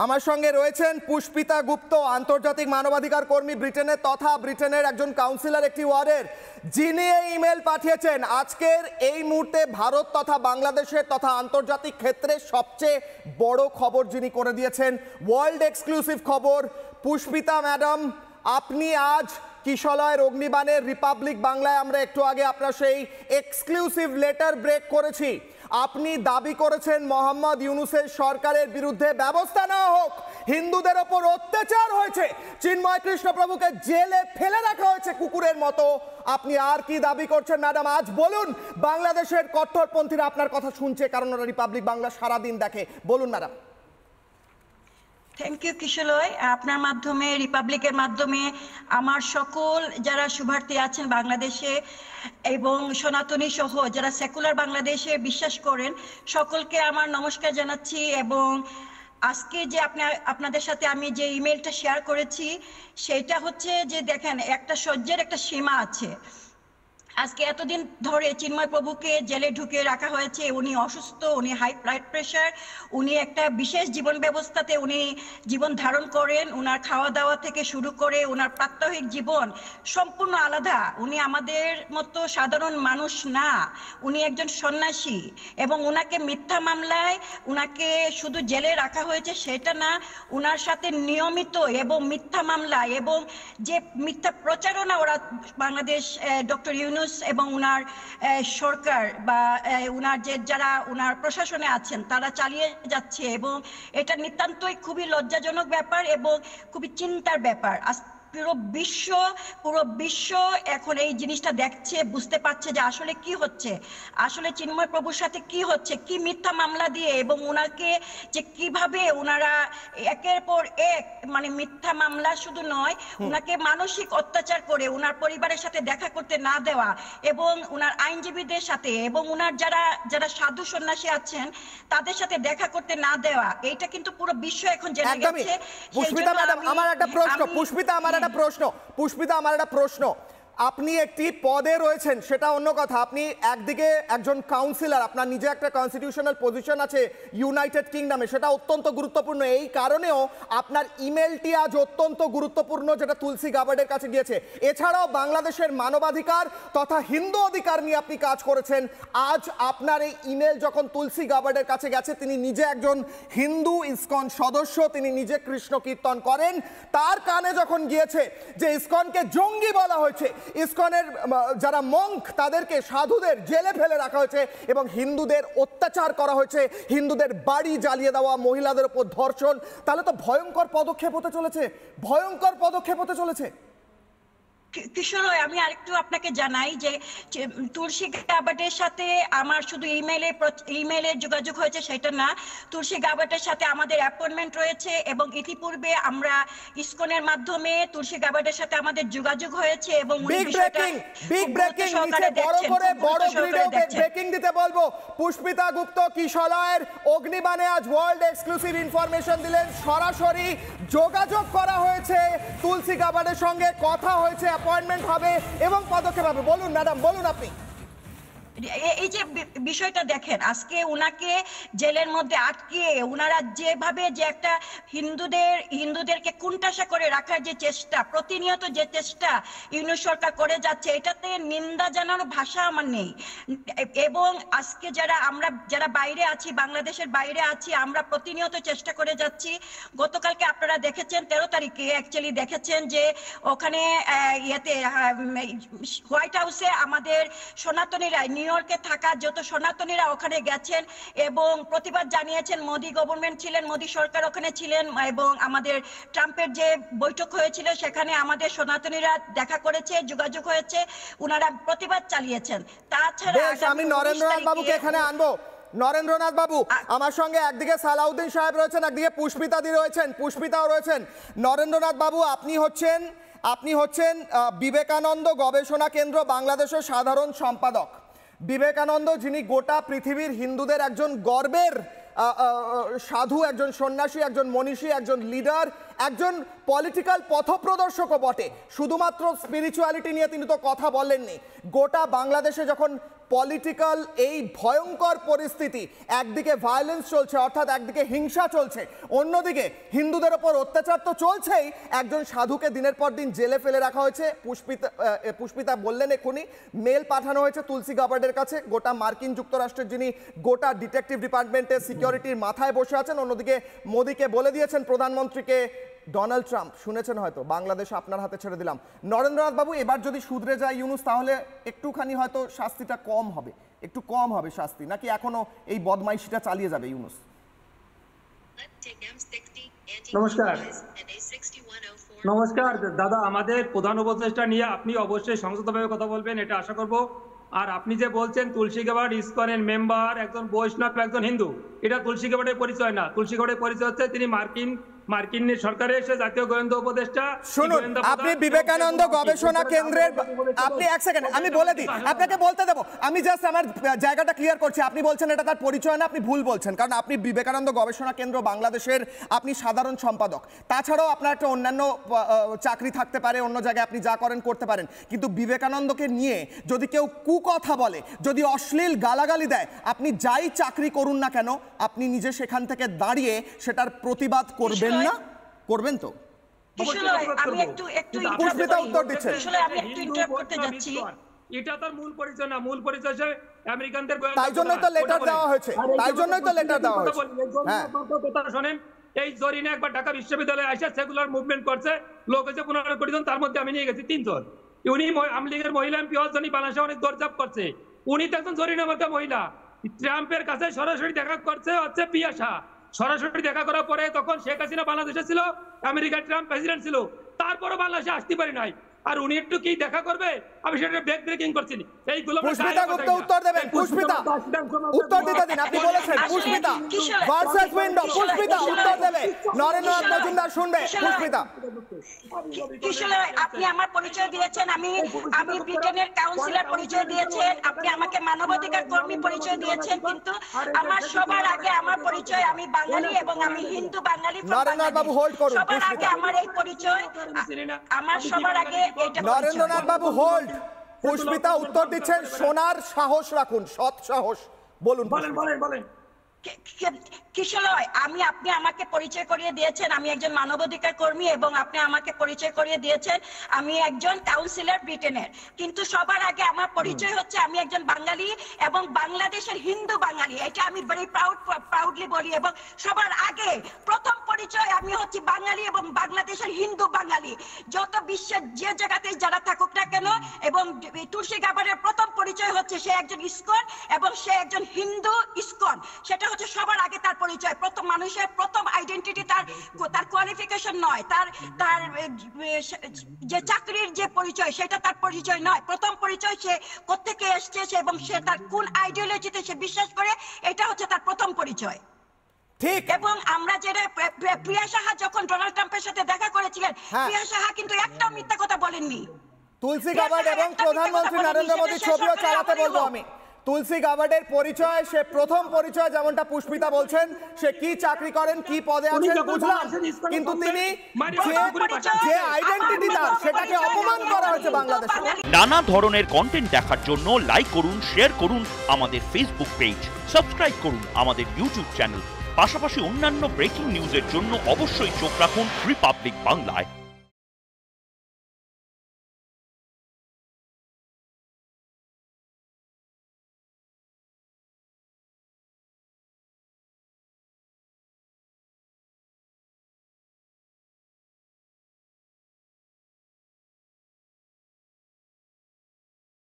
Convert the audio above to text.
আমার সঙ্গে রয়েছেন পুষ্পিতা গুপ্ত, আন্তর্জাতিক মানবাধিকার কর্মী ব্রিটেনের তথা ব্রিটেনের একজন কাউন্সিলর একটি ওয়ার্ডের, যিনি এই ইমেল পাঠিয়েছেন। আজকের এই মুহূর্তে ভারত তথা বাংলাদেশের তথা আন্তর্জাতিক ক্ষেত্রে সবচেয়ে বড় খবর যিনি করে দিয়েছেন, ওয়ার্ল্ড এক্সক্লুসিভ খবর। পুষ্পিতা ম্যাডাম, আপনি আজ কিশলয়ের অগ্নিবাণের রিপাবলিক বাংলায় আমরা একটু আগে আপনার সেই এক্সক্লুসিভ লেটার ব্রেক করেছি। আপনি দাবি করেছেন মোহাম্মদ ইউনূসের সরকারের বিরুদ্ধে ব্যবস্থা নেওয়া হোক, হিন্দুদের ওপর অত্যাচার হয়েছে, চিন্ময় কৃষ্ণপ্রভুকে জেলে ফেলে রাখা হয়েছে কুকুরের মতো। আপনি আর কি দাবি করছেন ম্যাডাম? আজ বলুন। বাংলাদেশের কট্টরপন্থীরা আপনার কথা শুনছে, কারণ ওরা রিপাবলিক বাংলা সারাদিন দেখে। বলুন ম্যাডাম। থ্যাংক ইউ কিশলয়। আপনার মাধ্যমে, রিপাবলিকের মাধ্যমে আমার সকল যারা শুভার্থী আছেন বাংলাদেশে এবং সনাতনী সহ যারা সেকুলার বাংলাদেশে বিশ্বাস করেন, সকলকে আমার নমস্কার জানাচ্ছি। এবং আজকে যে আপনাদের সাথে আমি যে ইমেলটা শেয়ার করেছি, সেটা হচ্ছে যে দেখেন, একটা সহ্যের একটা সীমা আছে। আজকে এতদিন ধরে চিন্ময় প্রভুকে জেলে ঢুকিয়ে রাখা হয়েছে। উনি অসুস্থ, উনি হাই ব্লাড প্রেশার, উনি একটা বিশেষ জীবন ব্যবস্থাতে উনি জীবন ধারণ করেন। উনার খাওয়া দাওয়া থেকে শুরু করে উনার প্রাত্যহিক জীবন সম্পূর্ণ আলাদা। উনি আমাদের মতো সাধারণ মানুষ না, উনি একজন সন্ন্যাসী। এবং উনাকে মিথ্যা মামলায় উনাকে শুধু জেলে রাখা হয়েছে সেটা না, উনার সাথে নিয়মিত এবং মিথ্যা মামলা এবং যে মিথ্যা প্রচারণা ওরা বাংলাদেশ ডক্টর ইউনূস এবং উনার সরকার বা উনার যে যারা উনার প্রশাসনে আছেন তারা চালিয়ে যাচ্ছে। এবং এটা নিতান্তই খুবই লজ্জাজনক ব্যাপার এবং খুবই চিন্তার ব্যাপার। পুরো বিশ্ব এখন এই জিনিসটা দেখছে, বুঝতে পারছে যে আসলে কি হচ্ছে, আসলে চিন্ময় প্রভুর সাথে কি হচ্ছে, কি মিথ্যা মামলা দিয়ে এবং উনাকে যে কিভাবে উনারা একের পর এক, মানে মিথ্যা মামলা শুধু নয়, উনাকে মানসিক অত্যাচার করে উনার পরিবারের সাথে দেখা করতে না দেওয়া এবং উনার আইনজীবীদের সাথে এবং উনার যারা সাধু সন্ন্যাসী আছেন তাদের সাথে দেখা করতে না দেওয়া, এইটা কিন্তু পুরো বিশ্ব এখন জেনে গেছে। পুষ্পিতা ম্যাডাম, আমার একটা প্রশ্ন। পুষ্পিতা, আমার একটা প্রশ্ন। আপনি একটি পদে রয়েছেন, সেটা অন্য কথা। আপনি একদিকে একজন কাউন্সিলর, আপনার নিজে একটা কনস্টিটিউশনাল পজিশন আছে ইউনাইটেড কিংডমে, সেটা অত্যন্ত গুরুত্বপূর্ণ। এই কারণেও আপনার ইমেলটি আজ অত্যন্ত গুরুত্বপূর্ণ, যেটা তুলসী গাবার্ডের কাছে গিয়েছে। এছাড়াও বাংলাদেশের মানবাধিকার তথা হিন্দু অধিকার নিয়ে আপনি কাজ করেছেন। আজ আপনার এই ইমেল যখন তুলসী গাবার্ডের কাছে গেছে, তিনি নিজে একজন হিন্দু ইসকন সদস্য, তিনি নিজে কৃষ্ণ কীর্তন করেন, তার কানে যখন গিয়েছে যে ইসকনকে জঙ্গি বলা হয়েছে, ইসকনের যারা মঙ্ক তাদেরকে, সাধুদের জেলে ফেলে রাখা হয়েছে এবং হিন্দুদের অত্যাচার করা হয়েছে, হিন্দুদের বাড়ি জ্বালিয়ে দেওয়া, মহিলাদের উপর ধর্ষণ, তাহলে তো ভয়ঙ্কর পদক্ষেপ হতে চলেছে। কিশোরয়, আমি আরেকটু আপনাকে জানাই যে তুলসী গাবার্ডের সাথে আমার শুধু ইমেলে যোগাযোগ হয়েছে সেটা না, তুলসী গাবার্ডের সাথে আমাদের অ্যাপয়েন্টমেন্ট রয়েছে এবং ইতিপূর্বে আমরা ইসকনের মাধ্যমে তুলসী গাবার্ডের সাথে আমাদের যোগাযোগ হয়েছে এবং ব্রেকিং দিতে বলবো। পুষ্পিতা গুপ্ত কিশলয়ের অগ্নিবাণে আজ ওয়ার্ল্ড এক্সক্লুসিভ ইনফরমেশন দিলেন। সরাসরি যোগাযোগ করা হয়েছে, তুলসী গাবার্ডের সঙ্গে কথা হয়েছে, অ্যাপয়েন্টমেন্ট হবে এবং পদক্ষেপ হবে। বলুন ম্যাডাম, বলুন আপনি। এই যে বিষয়টা দেখেন, আজকে উনাকে জেলের মধ্যে আটকিয়ে উনারা যেভাবে যে একটা হিন্দুদেরকে কুণ্ঠাসা করে রাখার যে চেষ্টা, প্রতিনিয়ত যে চেষ্টা ইউনূস সরকার করে যাচ্ছে, এটাতে নিন্দা জানানোর ভাষা আমার নেই। এবং আজকে যারা বাইরে আছি, বাংলাদেশের বাইরে আছি, আমরা প্রতিনিয়ত চেষ্টা করে যাচ্ছি। গতকালকে আপনারা দেখেছেন, 13 তারিখে অ্যাকচুয়ালি দেখেছেন যে ওখানে হোয়াইট হাউসে আমাদের সনাতনীরা, নিউ ইয়র্কে থাকা যত সনাতনীরা ওখানে গেছেন এবং প্রতিবাদ জানিয়েছেন। মোদি গভর্নমেন্ট ছিলেন, মোদি সরকার ওখানে ছিলেন এবং আমাদের ট্রাম্পের যে বৈঠক হয়েছিল সেখানে আমাদের সনাতনীরা দেখা করেছে, যোগাযোগ হয়েছে, উনারা প্রতিবাদ চালিয়েছেন। তাছাড়া আমি নরেন্দ্রনাথ বাবুকে এখানে আনবো। নরেন্দ্রনাথ বাবু, আমার সঙ্গে একদিকে সালাউদ্দিন সাহেব রয়েছেন, একদিকে পুষ্পিতাও রয়েছেন। নরেন্দ্রনাথ বাবু, আপনি হচ্ছেন বিবেকানন্দ গবেষণা কেন্দ্র বাংলাদেশের সাধারণ সম্পাদক। বিবেকানন্দ, যিনি গোটা পৃথিবীর হিন্দুদের একজন গর্বের সাধু, একজন সন্ন্যাসী, একজন মনীষী, একজন লিডার, একজন পলিটিক্যাল পথপ্রদর্শকও বটে। শুধুমাত্র স্পিরিচুয়ালিটি নিয়ে তিনি তো কথা বলেননি। গোটা বাংলাদেশে যখন পলিটিক্যাল এই ভয়ঙ্কর পরিস্থিতি, একদিকে ভায়োলেন্স চলছে অর্থাৎ একদিকে হিংসা চলছে, অন্যদিকে হিন্দুদের ওপর অত্যাচার তো চলছেই, একজন সাধুকে দিনের পর দিন জেলে ফেলে রাখা হয়েছে। পুষ্পিতা বললেন এক্ষুনি মেল পাঠানো হয়েছে তুলসী গাবার্ডের কাছে, গোটা মার্কিন যুক্তরাষ্ট্রের যিনি গোটা ডিটেকটিভ ডিপার্টমেন্টের সিকিউরিটির মাথায় বসে আছেন। অন্যদিকে মোদীকে বলে দিয়েছেন প্রধানমন্ত্রীকে ডোনাল্ড ট্রাম্প, শুনেছেন হয়তো, বাংলাদেশ আপনার হাতে ছেড়ে দিলাম। নরেন্দ্রনাথ বাবু, এবার যদি শুধরে যায় ইউনুস তাহলে একটুখানি হয়তো শাস্তিটা কম হবে, একটু কম হবে শাস্তি, নাকি এখনো এই বদমাইশিটা চালিয়ে যাবে ইউনুস? নমস্কার নমস্কার দাদা, আমাদের প্রধান উপদেষ্টা নিয়ে আপনি অবশ্যই সংযতভাবে কথা বলবেন, এটা আশা করব। আর আপনি যে বলছেন তুলসী গাবার্ড ইসকনের মেম্বার, একজন বৈষ্ণব, একজন হিন্দু, এটা তুলসী গাবার্ডের পরিচয় না। তুলসী গাবার্ডের পরিচয় হচ্ছে তিনি মার্কিন সরকারের এসে জাতীয় গোয়েন্দা উপদেষ্টা। শুনুন, আপনি বিবেকানন্দ গবেষণা কেন্দ্রের, আপনি এক সেকেন্ড আমি বলে দিই, আপনাকে বলতে দেবো, আমি জাস্ট আমার জায়গাটা ক্লিয়ার করছি। আপনি বলছেন এটা তার পরিচয় না, আপনি ভুল বলছেন, কারণ আপনি বিবেকানন্দ গবেষণা কেন্দ্র বাংলাদেশের আপনি সাধারণ সম্পাদক, তাছাড়াও আপনার একটা অন্যান্য চাকরি থাকতে পারে, অন্য জায়গায় আপনি যা করেন করতে পারেন, কিন্তু বিবেকানন্দকে নিয়ে যদি কেউ কুকথা বলে, যদি অশ্লীল গালাগালি দেয়, আপনি যাই চাকরি করুন না কেন আপনি নিজে সেখান থেকে দাঁড়িয়ে সেটার প্রতিবাদ করবেন না? করবেন তো? পুষ্পিতা উত্তর দিচ্ছেন। এটা তার মূল পরিচয় না, মূল পরিচয় আমেরিকানদের, তাই জন্যই তো লেটার দেওয়া হয়েছে, তাই জন্যই তো লেটার দেওয়া হয়েছে। হ্যাঁ, শোনেন, এই জরিনা একবার ঢাকা বিশ্ববিদ্যালয়ে এসে সেকুলার মুভমেন্ট করছে, লোক হয়েছে 15 কোটি জন, তার মধ্যে আমি নিয়ে গেছি 3 জন। উনি আওয়ামী লীগের মহিলা এমপি হওয়ার জন্য বাংলাদেশে অনেক দরজাপ করছে। উনি তো একজন জরিনা মার্কা মহিলা, ট্রাম্পের কাছে সরাসরি দেখা করছে হচ্ছে পিয়াসা, সরাসরি দেখা করার পরে তখন শেখ হাসিনা বাংলাদেশে ছিল, আমেরিকার ট্রাম্প প্রেসিডেন্ট ছিল, তারপরও বাংলাদেশে আসতে পারি নাই। আর উনি একটু কি দেখা করবে? আমি সেটা ব্যাক ব্রেকিং করছি। এইগুলো পুষ্পিতা গুপ্তা উত্তর দেবেন। পুষ্পিতা উত্তর দিতে দিন, আপনি বলেছেন পুষ্পিতা ভার্সেস উইন্ডো, পুষ্পিতা উত্তর দেবে, নরেন্দ্রনাথ মজুমদার শুনবে। পুষ্পিতা, আপনি আমার পরিচয় দিয়েছেন, আমি ব্রিটেনের কাউন্সিলর পরিচয় দিয়েছেন, আপনি আমাকে মানবাধিকার কর্মী পরিচয় দিয়েছেন, কিন্তু আমার সবার আগে আমার পরিচয় আমি বাঙালি এবং আমি হিন্দু বাঙালি। নরেন্দ্রনাথ বাবু হোল্ড করুন। সবার আগে আমার এই পরিচয়, আমার সবার আগে এটা। নরেন্দ্রনাথ বাবু হোল্ড। পুষ্পিতা উত্তর দিচ্ছেন, শোনার সাহস রাখুন, সৎ সাহস। বলুন বলেন। কিশোরয়, আপনি আমাকে পরিচয় করিয়ে দিয়েছেন আমি একজন মানবাধিকার কর্মী, এবং আপনি আমাকে পরিচয় করিয়ে দিয়েছেন আমি একজন কাউন্সিলর ব্রিটেনের, কিন্তু সবার আগে আমার পরিচয় হচ্ছে আমি একজন বাঙালি এবং বাংলাদেশের হিন্দু বাঙালি। এটা আমি ভেরি প্রাউডলি বলি, এবং সবার আগে প্রথম পরিচয় আমি হচ্ছে বাঙালি এবং বাংলাদেশের হিন্দু বাঙালি, যত বিশ্বের যে জায়গাতেই যারা থাকুক না কেন। এবং তুলসী গাবার্ডের প্রথম পরিচয় হচ্ছে সে একজন ইসকন এবং সে একজন হিন্দু ইসকন, সেটা হচ্ছে সবার আগে তার পরিচয়। প্রথম মানুষের প্রথম আইডেন্টিটি তার কোয়ালিফিকেশন নয়, তার যে চাকরির যে পরিচয় সেটা তার পরিচয় নয়। প্রথম পরিচয় সে কোত্থেকে এসছে এবং সে তার কোন আইডিওলজিতে সে বিশ্বাস করে, এটা হচ্ছে তার প্রথম পরিচয়। ঠিক। এবং আমরা যেটা প্রিয়া সাহা যখন ডোনাল্ড ট্রাম্পের সাথে দেখা করেছিলেন, প্রিয়া সাহা কিন্তু একটাও মিথ্যা কথা বলেননি। তুলসী গাবার্ড এবং প্রধানমন্ত্রী নরেন্দ্র মোদী ছবিও চালাতে বলবো আমি। তুলসী গাবার্ডের পরিচয়, সে প্রথম পরিচয় যেমনটা পুষ্পিতা বলছেন, সে কি চাকরি করেন, কি পদে আছেন বুঝলাম, কিন্তু তিনি যে আইডেন্টিটি তার, সেটাকে অপমান করা হয়েছে বাংলাদেশে। নানা ধরনের কন্টেন্ট দেখার জন্য লাইক করুন, শেয়ার করুন আমাদের ফেসবুক পেজ, সাবস্ক্রাইব করুন আমাদের ইউটিউব চ্যানেল, পাশাপাশি অন্যান্য ব্রেকিং নিউজের জন্য অবশ্যই চোখ রাখুন রিপাবলিক বাংলায়।